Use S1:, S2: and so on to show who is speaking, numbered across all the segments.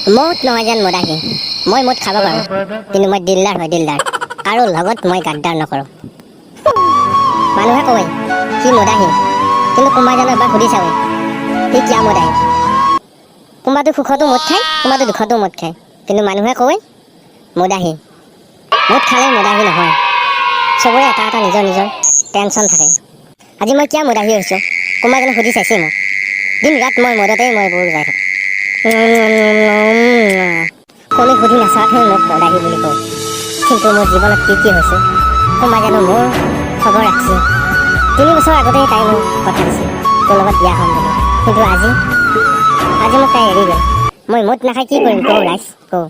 S1: মদ নহয় যেন মদাহী মই মদ খাব পাৰোঁ কিন্তু মই দিলদাৰ হয় দিলদাৰ আৰু লগত মই গাদ্দাৰ নকৰোঁ মানুহে কয় সি মদাহী কিন্তু কোনোবাই জানো এবাৰ সুধি চাবে সি কিয় মদাহী কোনোবাটো সুখতো মদ খায় কোনোবাটো দুখতো মদ খায় কিন্তু মানুহে কয় মদাহী মদ খালে মদাহী নহয় চবৰে এটা এটা নিজৰ নিজৰ টেনশ্যন থাকে আজি মই কিয় মদাহী হৈছোঁ কোনোবাই জানো সুধি চাইছে মোক দিন ৰাত মই মদতেই মই বোৰ যাই থাকোঁ কোনো সুধি নাচাওঁহে মোক মদাহী বুলি কওঁ কিন্তু মোৰ জীৱনত কি কি হৈছে কোনোবাই জানো মোৰ খবৰ ৰাখিছে 3 বছৰ আগতেই তাই মোক কথা দিছিল তোৰ লগত বিয়া হ'ম বুলি কিন্তু আজি মোক তাই এৰি গ'ল মই মদ নাখাই কি কৰিম কওঁ ৰাইজ কওঁ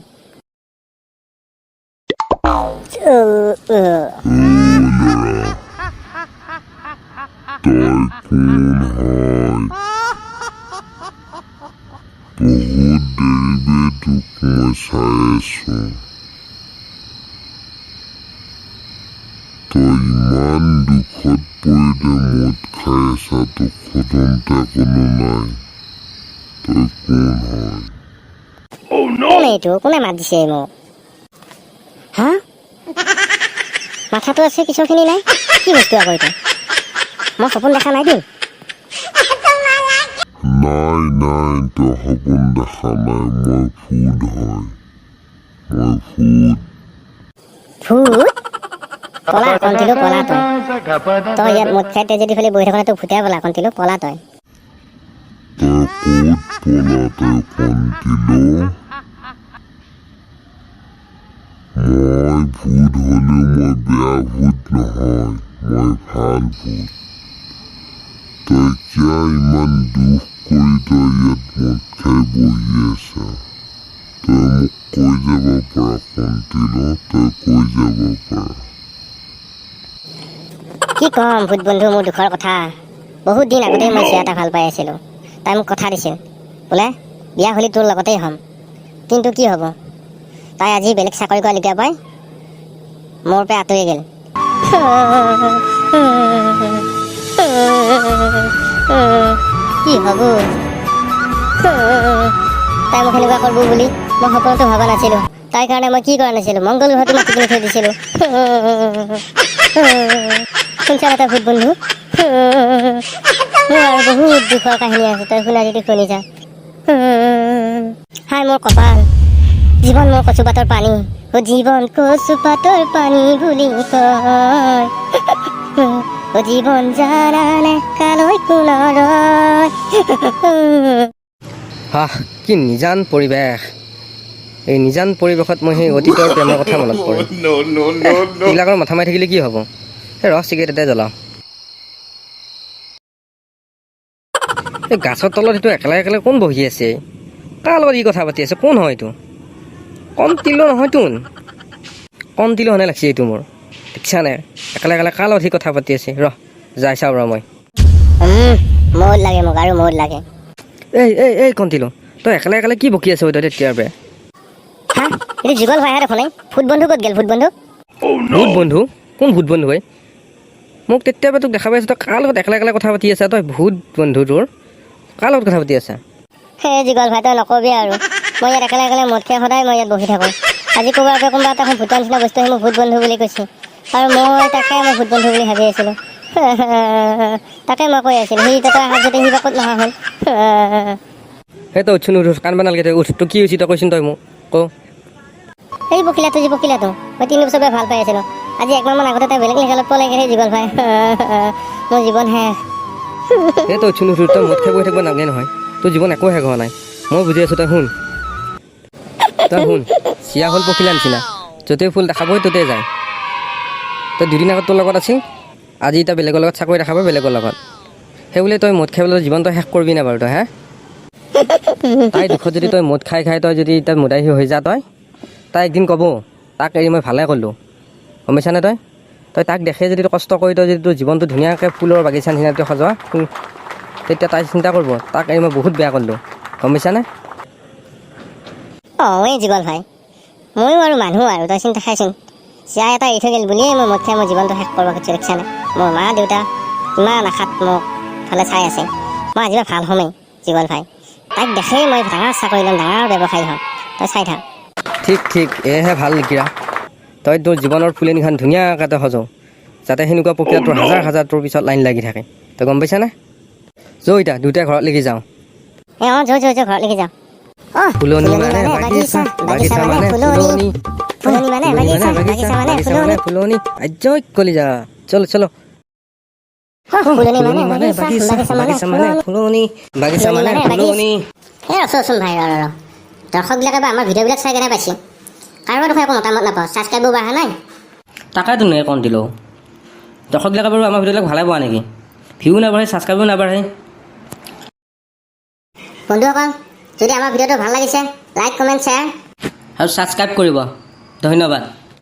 S2: ইমান দুখত পৰিলে মদ খাই আছা তো খতমতে কোনো নাই তই কোন হয়
S1: কোন এইটো কোনে মাত দিছে মোক হা মাথাটো আছে পিছৰখিনি নাই কি বস্তু আকৌ এইটো মই সপোন দেখা নাই দিম
S2: নাই নাই তই সপোন দেখা নাই মই ভূত হয় মই
S1: ভূত পলা কণ্টিলো পলা তই ইয়াত মদ খাই তেজেদি ফালি বহি থকা তোৰ ভূতে পলা কণ্টিলো পলা তই
S2: ক'ত পলা তই কণ্টিলো মই ভূত হ'লেও মই বেয়া ভূত নহয় মই ভাল ভূত তই কিয় ইমান দুখ কৰি তই ইয়াত মদ খাই বহি আছা তই মোক কৈ যাব পাৰা কণ্টিলো তই কৈ যাব পাৰা
S1: কি ক'ম ভূত বন্ধু মোৰ দুখৰ কথা বহুত দিন আগতেই মই চিয়া এটা ভাল পাই আছিলোঁ তাই মোক কথা দিছিল বোলে বিয়া হ'লে তোৰ লগতেই হ'ম কিন্তু কি হ'ব তাই আজি বেলেগ চাকৰি কৰা লিখা পাই মোৰ পৰা আঁতৰি গ'ল কি হ'ব তাই মোক সেনেকুৱা কৰিব বুলি মই সপোনতো ভবা নাছিলোঁ তাইৰ কাৰণে মই কি কৰা নাছিলোঁ মংগল গ্ৰহটো মাতি কিনি থৈ দিছিলোঁ শুনছা এটা ভূত বন্ধু মোৰ আৰু বহুত দুখৰ কাহিনী আছে তই শুনা যদি শুনি যা হাই মোৰ কপাল জীৱন মোৰ কচুপাতৰ পানী জীৱন কচুপাতৰ পানী বুলি কয় জীৱন জানানে কালৈ কোনৰ
S3: কি নিজান পৰিৱেশ এই নিজান পৰিৱেশত মই সেই অতীতৰ প্ৰেমৰ কথা মনত পৰে এইবিলাকৰ মাথা মাৰি থাকিলে কি হ'ব সেই ৰস চিগাৰেট এটাই জ্বলাওঁ এই গাছৰ তলত এইটো একেলগে একেলগে কোন বহি আছে কাৰ লগত ই কথা পাতি আছে কোন হয় এইটো কণ্টিলো নহয়তোন কণ্টিলো হেনে লাগিছে এইটো মোৰ দেখিছা নে একেলগে একেলগে কাৰ লগত সি কথা পাতি আছে যাই চাওঁ মই
S1: মদ লাগে মোক আৰু মদ লাগে
S3: এই কণ্টিলো তই একেলগে একেলগে কি বকি আছ তই তেতিয়াৰ পৰা
S1: হা এইটো যুগল ভাইহে দেখোন ভূত বন্ধু ক'ত গ'ল ভূত বন্ধু
S3: ভূত বন্ধু কোন ভূত বন্ধু হয় মোক তেতিয়াৰ পৰা তোক দেখা পাইছোঁ তই কাৰ লগত একেলগে একেলগে কথা পাতি আছা তই ভূত বন্ধু তোৰ কাৰ লগত কথা পাতি আছা
S1: সেই যুগল ভাই তই নকবি আৰু মই ইয়াত একেলগে একেলগে মদ খাই সদায় মই ইয়াত বহি থাকোঁ আজি ক'ৰবাৰ পৰা কোনোবা এটা ভূতৰ নিচিনা বস্তু আহি মোক ভূত বন্ধু বুলি কৈছে আৰু মই তাকে মই ভূত বন্ধু বুলি ভাবি আছিলোঁ তাকে মই কৈ আছিলোঁ সি তই হাত যদি সি ক'ত নহা হ'ল
S3: সেই তই উঠছোন উঠ কাণবা নালাগে তই উঠ তোৰ কি হৈছে তই কৈছোন তই মোক ক
S1: সেই বকিলাটো মই 3 বছৰ ভাল পাই আছিলোঁ আজি 1 মাহমান আগতে তাই বেলেগ লেখালত পলাই গ'ল সেই যুগল ভাই মোৰ জীৱন শেষ
S3: সেই তই উঠছোন উঠ তই মদ খাই বহি থাকিব নালাগে নহয় তোৰ জীৱন একো শেষ হোৱা নাই মই বুজি আছোঁ তই শুন চিয়া হ'ল পখিলা নিচিনা য'তেই ফুল দেখাবই ত'তেই যায় তই 2 দিন আগত তোৰ লগত আছিল আজি এতিয়া বেলেগৰ লগত চাকৰি দেখাব বেলেগৰ লগত সেই বুলি তই মদ খাই পেলাই জীৱনটো শেষ কৰিবি না বাৰু তই হা তাই দুখত যদি তই মদ খাই তই যদি এতিয়া মদাহী হৈ যা তাই একদিন ক'ব তাক এৰি মই ভালে কৰিলোঁ গম পাইছানে তই তাক দেখে যদি কষ্ট কৰি তই যদি তোৰ জীৱনটো ধুনীয়াকৈ ফুলৰ বাগিচা নিচিনা তই সজোৱা তেতিয়া তাই চিন্তা কৰিব তাক এৰি মই বহুত বেয়া কৰিলোঁ গম পাইছানে
S1: এই যুগল ভাই ময়ো আৰু মানুহ আৰু তই চিন্তা খাইচোন চিয়া এটা এৰি থৈ গ'ল বুলিয়ে মই মদ খাই মোৰ জীৱনটো শেষ কৰিব খুজিছোঁ দেখিছানে মোৰ মা দেউতা ইমান আশাত মোক ফালে চাই আছে মই আজিবা ভাল হ'মেই যুগল ভাই তাইক দেখেই মই ডাঙৰ চাকৰি ল'ম ডাঙৰ ব্যৱসায়ী হ'ম তই চাই থাক।
S3: ঠিক ঠিক এহে ভাল লিখিৰা তই তোৰ জীৱনৰ ফুলনিখন ধুনীয়াকৈ তই সজাওঁ যাতে সেনেকুৱা প্ৰক্ৰিয়া তোৰ হাজাৰ হাজাৰ তোৰ পিছত লাইন লাগি থাকে তই গম পাইছানে যৌ এতিয়া দুটাই ঘৰত লিখি যাওঁ
S1: অঁ যৌ ঘৰত লিখি যাওঁ। অঁ
S3: ফুলনি মানে বাগিচা বাগিচা মানে ফুলনি
S1: ফুলনি মানে বাগিচা বাগিচা মানে ফুলনি
S3: ফুলনি আজ্ঞৈ কলিজা চলো চলো
S1: ফুলনি মানে বাগিচা বাগিচা মানে
S3: ফুলনি বাগিচা মানে ফুলনি
S1: এই ৰচোন ভাই ৰ দৰ্শকবিলাকে বা আমাৰ ভিডিঅ'বিলাক চাই কেনে পাইছে কাৰোবাৰ দেখোন একো মতামত নাপাওঁ ছাবস্ক্ৰাইবো বাঢ়া নাই।
S3: তাকেতো নহয় কণ দিলোঁ দৰ্শকবিলাকে বাৰু আমাৰ ভিডিঅ'বিলাক ভালে পোৱা নেকি ভিউ নাবাঢ়ে ছাবস্ক্ৰাইবো নাবাঢ়ে
S1: বন্ধুসকল যদি আমাৰ ভিডিঅ'টো ভাল লাগিছে লাইক কমেণ্ট শ্বেয়াৰ
S3: আৰু ছাবস্ক্ৰাইব কৰিব ধন্যবাদ।